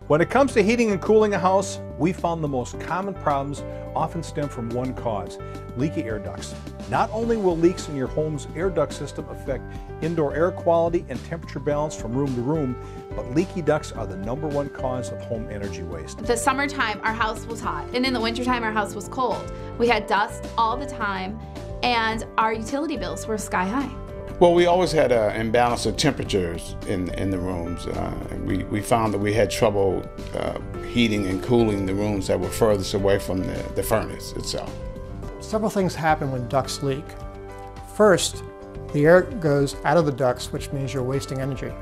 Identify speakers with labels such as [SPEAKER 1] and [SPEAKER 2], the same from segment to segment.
[SPEAKER 1] When it comes to heating and cooling a house, we found the most common problems often stem from one cause: leaky air ducts. Not only will leaks in your home's air duct system affect indoor air quality and temperature balance from room to room, but leaky ducts are the #1 cause of home energy waste.
[SPEAKER 2] The summertime, our house was hot, and in the wintertime, our house was cold. We had dust all the time, and our utility bills were sky high.
[SPEAKER 3] Well, we always had an imbalance of temperatures in the rooms. We found that we had trouble heating and cooling the rooms that were furthest away from the furnace itself.
[SPEAKER 4] Several things happen when ducts leak. First, the air goes out of the ducts, which means you're wasting energy.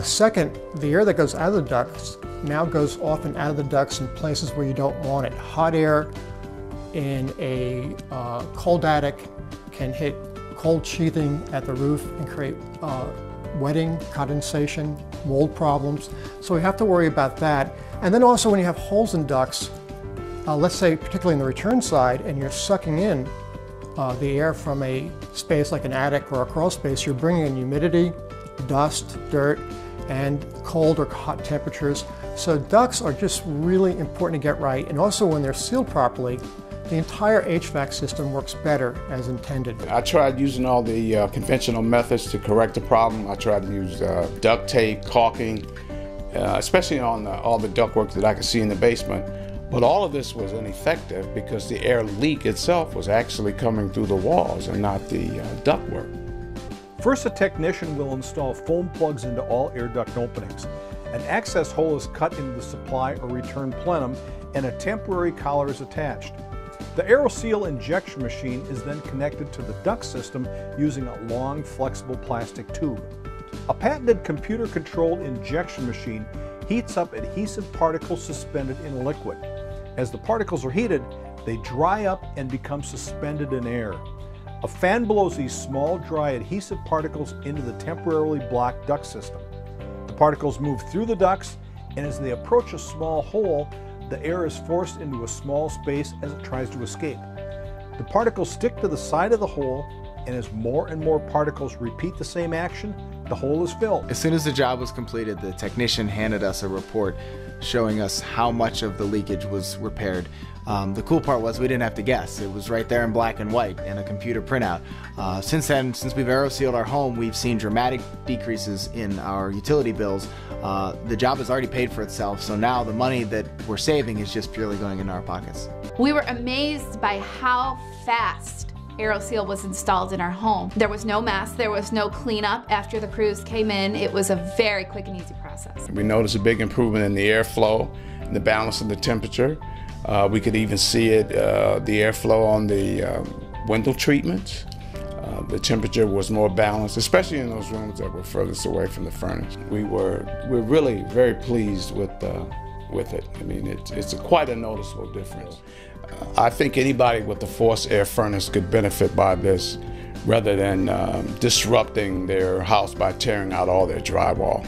[SPEAKER 4] Second, the air that goes out of the ducts now goes often out of the ducts in places where you don't want it. Hot air in a cold attic can hit cold sheathing at the roof and create wetting, condensation, mold problems. So we have to worry about that. And then also when you have holes in ducts, let's say particularly in the return side, and you're sucking in the air from a space like an attic or a crawl space, you're bringing in humidity, dust, dirt, and cold or hot temperatures. So ducts are just really important to get right. And also when they're sealed properly, the entire HVAC system works better as intended.
[SPEAKER 3] I tried using all the conventional methods to correct the problem. I tried to use duct tape, caulking, especially on all the ductwork that I could see in the basement. But all of this was ineffective because the air leak itself was actually coming through the walls and not the ductwork.
[SPEAKER 1] First, a technician will install foam plugs into all air duct openings. An access hole is cut into the supply or return plenum, and a temporary collar is attached. The Aeroseal injection machine is then connected to the duct system using a long, flexible plastic tube. A patented computer-controlled injection machine heats up adhesive particles suspended in liquid. As the particles are heated, they dry up and become suspended in air. A fan blows these small, dry adhesive particles into the temporarily blocked duct system. The particles move through the ducts, and as they approach a small hole, the air is forced into a small space as it tries to escape. The particles stick to the side of the hole, and as more and more particles repeat the same action, the hole is filled.
[SPEAKER 5] As soon as the job was completed, the technician handed us a report showing us how much of the leakage was repaired. The cool part was we didn't have to guess. It was right there in black and white in a computer printout. Since then, since we've aerosealed our home, we've seen dramatic decreases in our utility bills. The job has already paid for itself, so now the money that we're saving is just purely going into our pockets.
[SPEAKER 2] We were amazed by how fast Aeroseal was installed in our home. There was no mess, there was no cleanup after the crews came in. It was a very quick and easy process.
[SPEAKER 3] We noticed a big improvement in the airflow and the balance of the temperature. We could even see it, the airflow on the window treatments. The temperature was more balanced, especially in those rooms that were furthest away from the furnace. We're really very pleased with it. I mean, it's quite a noticeable difference. I think anybody with a forced air furnace could benefit by this rather than disrupting their house by tearing out all their drywall.